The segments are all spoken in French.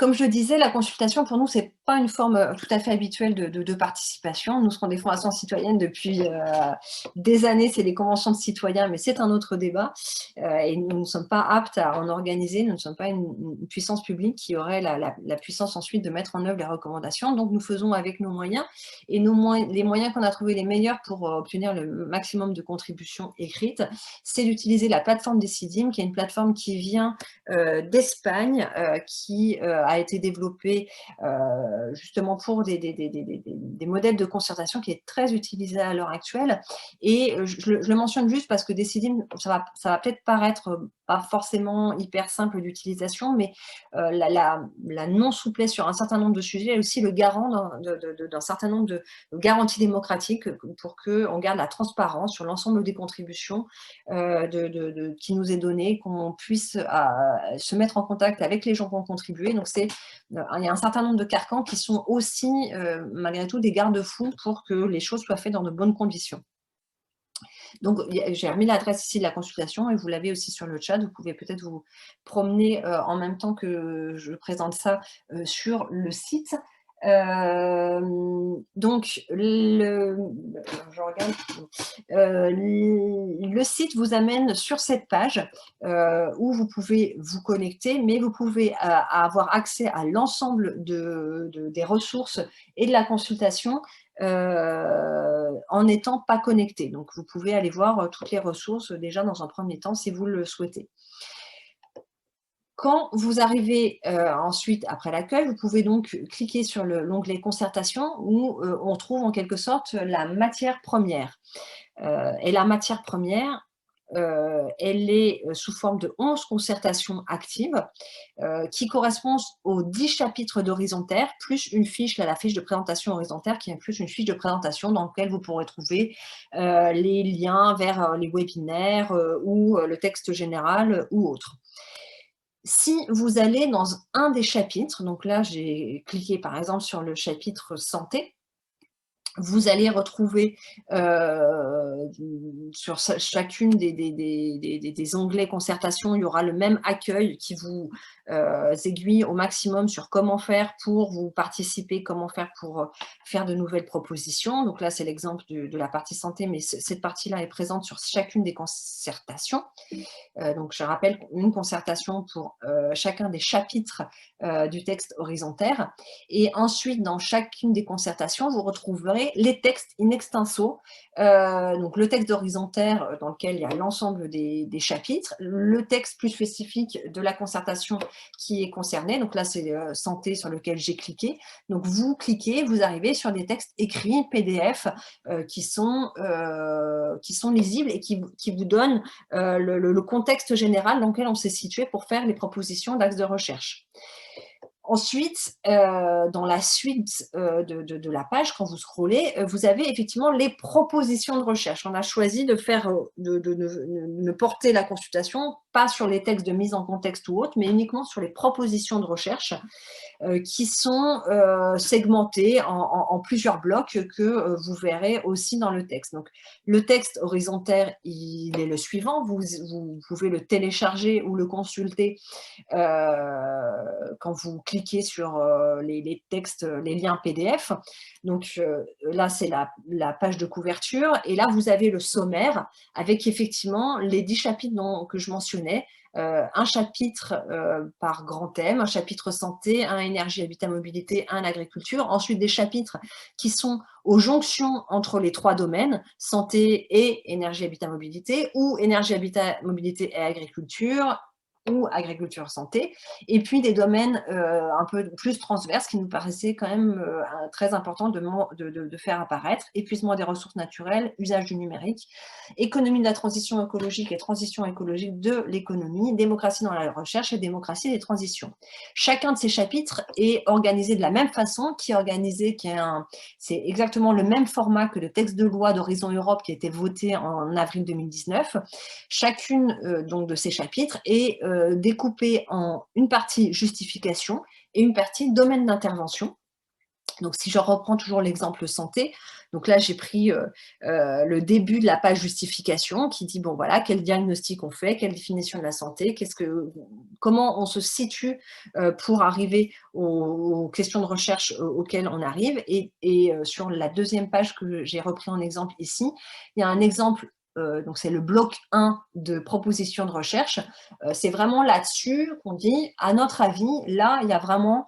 Comme je le disais, la consultation pour nous, c'est pas une forme, tout à fait habituelle de participation. Nous, ce qu'on défend à Action citoyenne depuis, des années, c'est les conventions de citoyens, mais c'est un autre débat, et nous ne sommes pas aptes à en organiser. Nous ne sommes pas une puissance publique qui aurait la puissance ensuite de mettre en œuvre les recommandations. Donc nous faisons avec nos moyens et les moyens qu'on a trouvés les meilleurs pour, obtenir le maximum de contributions écrites, c'est d'utiliser la plateforme Decidim, qui est une plateforme qui vient, d'Espagne, qui, a été développée, justement pour des modèles de concertation qui est très utilisé à l'heure actuelle. Et je le mentionne juste parce que Decidim, ça va peut-être paraître, pas forcément hyper simple d'utilisation, mais la non-souplesse sur un certain nombre de sujets est aussi le garant d'un certain nombre de garanties démocratiques pour qu'on garde la transparence sur l'ensemble des contributions, qui nous est donnée, qu'on puisse se mettre en contact avec les gens qui ont contribué. Donc il y a un certain nombre de carcans qui sont aussi, malgré tout, des garde-fous pour que les choses soient faites dans de bonnes conditions. Donc j'ai remis l'adresse ici de la consultation et vous l'avez aussi sur le chat. Vous pouvez peut-être vous promener, en même temps que je présente ça, sur le site. Donc je regarde, le site vous amène sur cette page, où vous pouvez vous connecter, mais vous pouvez avoir accès à l'ensemble des ressources et de la consultation, en n'étant pas connecté. Donc vous pouvez aller voir toutes les ressources déjà dans un premier temps si vous le souhaitez. Quand vous arrivez, ensuite après l'accueil, vous pouvez donc cliquer sur l'onglet concertation où, on trouve en quelque sorte la matière première. Et la matière première, elle est, sous forme de 11 concertations actives, qui correspondent aux 10 chapitres d'horizontaire, plus une fiche, là, la fiche de présentation horizontaire, qui est plus une fiche de présentation dans laquelle vous pourrez trouver, les liens vers, les webinaires, ou le texte général, ou autre. Si vous allez dans un des chapitres, donc là j'ai cliqué par exemple sur le chapitre santé, vous allez retrouver, sur chacune des onglets concertation, il y aura le même accueil qui vous, aiguille au maximum sur comment faire pour vous participer, comment faire pour, faire de nouvelles propositions. Donc là, c'est l'exemple de la partie santé, mais cette partie-là est présente sur chacune des concertations. Donc je rappelle une concertation pour, chacun des chapitres, du texte horizontaire. Et ensuite, dans chacune des concertations, vous retrouverez les textes in extenso, donc le texte horizontaire, dans lequel il y a l'ensemble des chapitres, le texte plus spécifique de la concertation qui est concerné. Donc là, c'est santé sur lequel j'ai cliqué. Donc vous cliquez, vous arrivez sur des textes écrits PDF, qui sont lisibles et qui vous donnent, le contexte général dans lequel on s'est situé pour faire les propositions d'axes de recherche. Ensuite, dans la suite, de la page, quand vous scrollez, vous avez effectivement les propositions de recherche. On a choisi de faire, de ne porter la consultation pas sur les textes de mise en contexte ou autres, mais uniquement sur les propositions de recherche, qui sont, segmentés en plusieurs blocs que, vous verrez aussi dans le texte. Donc le texte horizontaire, il est le suivant, vous pouvez le télécharger ou le consulter, quand vous cliquez sur, les textes, les liens PDF. Donc là, c'est la page de couverture et là, vous avez le sommaire avec effectivement les 10 chapitres que je mentionnais. Un chapitre, par grand thème, un chapitre santé, un énergie, habitat, mobilité, un agriculture. Ensuite, des chapitres qui sont aux jonctions entre les 3 domaines, santé et énergie, habitat, mobilité, ou énergie, habitat, mobilité et agriculture, ou agriculture santé, et puis des domaines, un peu plus transverses qui nous paraissaient quand même, très importants de faire apparaître: épuisement des ressources naturelles, usage du numérique, économie de la transition écologique et transition écologique de l'économie, démocratie dans la recherche et démocratie des transitions. Chacun de ces chapitres est organisé de la même façon, c'est exactement le même format que le texte de loi d'Horizon Europe qui a été voté en avril 2019. Chacune, donc de ces chapitres est, découpée en une partie justification et une partie domaine d'intervention. Donc, si je reprends toujours l'exemple santé, donc là, j'ai pris le début de la page justification qui dit, bon voilà, quel diagnostic on fait, quelle définition de la santé, comment on se situe pour arriver aux questions de recherche auxquelles on arrive. Et sur la deuxième page que j'ai repris en exemple ici, il y a un exemple, donc c'est le bloc 1 de propositions de recherche. C'est vraiment là-dessus qu'on dit, à notre avis, là, il y a vraiment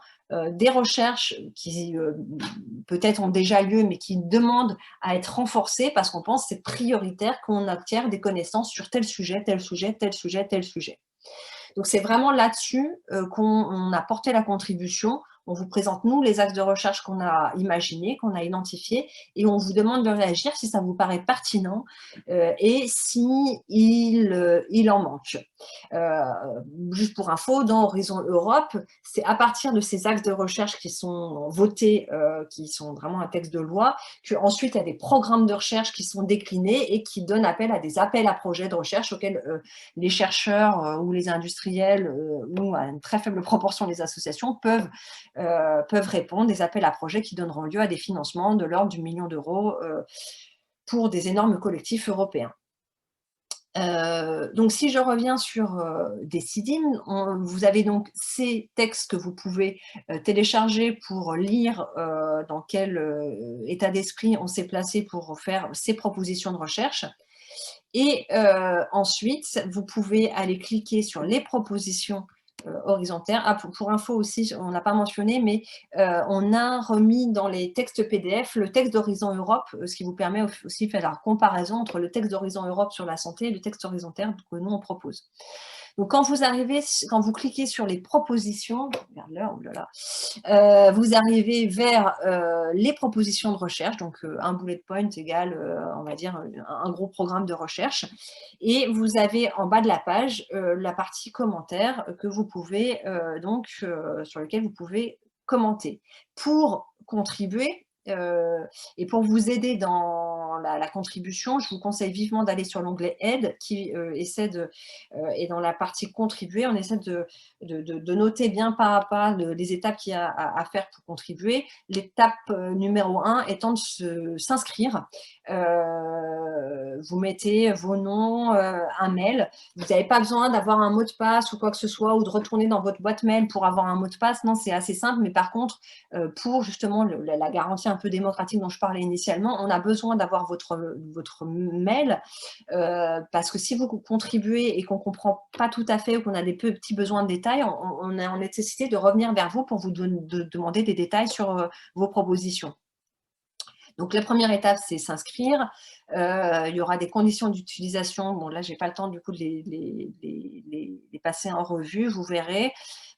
des recherches qui peut-être ont déjà lieu, mais qui demandent à être renforcées parce qu'on pense que c'est prioritaire qu'on acquiert des connaissances sur tel sujet, tel sujet, tel sujet, tel sujet. Donc, c'est vraiment là-dessus qu'on a porté la contribution. On vous présente, nous, les axes de recherche qu'on a imaginés, qu'on a identifiés, et on vous demande de réagir si ça vous paraît pertinent et si il en manque. Juste pour info, dans Horizon Europe, c'est à partir de ces axes de recherche qui sont votés, qui sont vraiment un texte de loi, qu'ensuite il y a des programmes de recherche qui sont déclinés et qui donnent appel à des appels à projets de recherche auxquels les chercheurs ou les industriels ou à une très faible proportion les associations peuvent répondre, des appels à projets qui donneront lieu à des financements de l'ordre du million d'euros pour des énormes collectifs européens. Donc, si je reviens sur Decidim, vous avez donc ces textes que vous pouvez télécharger pour lire dans quel état d'esprit on s'est placé pour faire ces propositions de recherche. Et ensuite, vous pouvez aller cliquer sur les propositions horizontaires. Ah, pour info aussi, on n'a pas mentionné, mais on a remis dans les textes PDF le texte d'Horizon Europe, ce qui vous permet aussi de faire la comparaison entre le texte d'Horizon Europe sur la santé et le texte horizontaire que nous, on propose. Donc, quand vous cliquez sur les propositions, regarde l'heure, vous arrivez vers les propositions de recherche, donc un bullet point égale, on va dire, un gros programme de recherche. Et vous avez en bas de la page la partie commentaires que vous pouvez, sur lequel vous pouvez commenter. Pour contribuer et pour vous aider dans la contribution, je vous conseille vivement d'aller sur l'onglet Aide qui essaie de, et dans la partie contribuer, on essaie de noter bien pas à pas les étapes qu'il y a à faire pour contribuer. L'étape numéro 1 étant de s'inscrire. Vous mettez vos noms, un mail. Vous n'avez pas besoin d'avoir un mot de passe ou quoi que ce soit, ou de retourner dans votre boîte mail pour avoir un mot de passe. Non, c'est assez simple. Mais par contre, pour justement la garantie un peu démocratique dont je parlais initialement, on a besoin d'avoir votre mail parce que si vous contribuez et qu'on ne comprend pas tout à fait ou qu'on a des petits besoins de détails, on a en nécessité de revenir vers vous pour vous demander des détails sur vos propositions. Donc, la première étape, c'est s'inscrire. Il y aura des conditions d'utilisation. Bon, là, je n'ai pas le temps du coup de les passer en revue. Vous verrez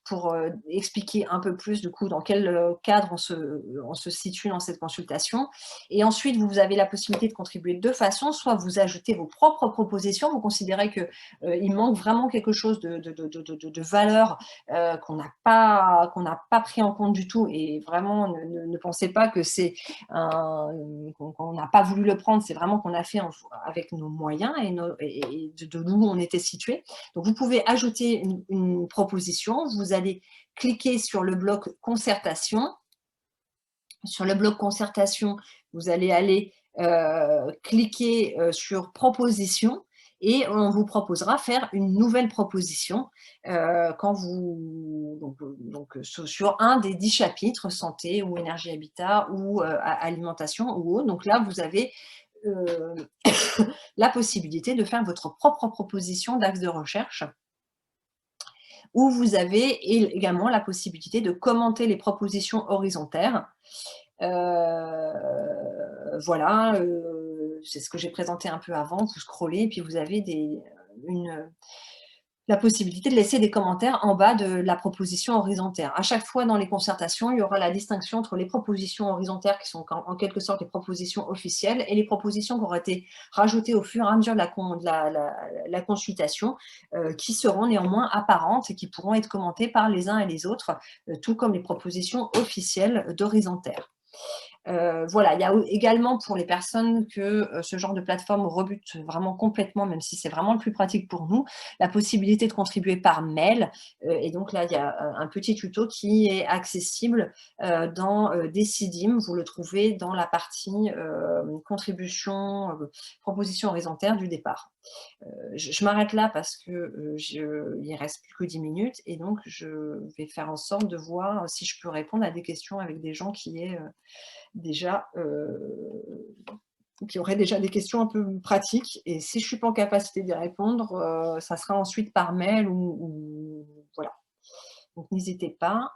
pour expliquer un peu plus du coup dans quel cadre on se situe dans cette consultation. Et ensuite, vous avez la possibilité de contribuer de deux façons. Soit vous ajoutez vos propres propositions, vous considérez qu'il manque vraiment quelque chose de valeur qu'on n'a pas pris en compte du tout, et vraiment ne pensez pas que c'est qu'on n'a pas voulu le prendre, c'est vraiment qu'on a fait avec nos moyens et de où on était situé. Donc, vous pouvez ajouter une proposition, vous allez cliquer sur le bloc concertation. Sur le bloc concertation, vous allez aller cliquer sur proposition et on vous proposera faire une nouvelle proposition sur un des 10 chapitres, santé ou énergie habitat ou alimentation ou autre. Donc là, vous avez la possibilité de faire votre propre proposition d'axe de recherche, où vous avez également la possibilité de commenter les propositions horizontaires. Voilà, c'est ce que j'ai présenté un peu avant. Vous scrollez et puis vous avez la possibilité de laisser des commentaires en bas de la proposition horizontaire. À chaque fois dans les concertations, il y aura la distinction entre les propositions horizontaires qui sont en quelque sorte les propositions officielles et les propositions qui auraient été rajoutées au fur et à mesure de la consultation, qui seront néanmoins apparentes et qui pourront être commentées par les uns et les autres, tout comme les propositions officielles d'horizontaire. Voilà, il y a également pour les personnes que, ce genre de plateforme rebute vraiment complètement, même si c'est vraiment le plus pratique pour nous, la possibilité de contribuer par mail, et donc là, il y a, un petit tuto qui est accessible, dans, Decidim. Vous le trouvez dans la partie, contribution, proposition horizontale du départ. Je m'arrête là parce que, il reste plus que 10 minutes et donc je vais faire en sorte de voir si je peux répondre à des questions avec des gens déjà, qui auraient déjà des questions un peu pratiques et si je suis pas en capacité d'y répondre, ça sera ensuite par mail ou voilà. Donc n'hésitez pas.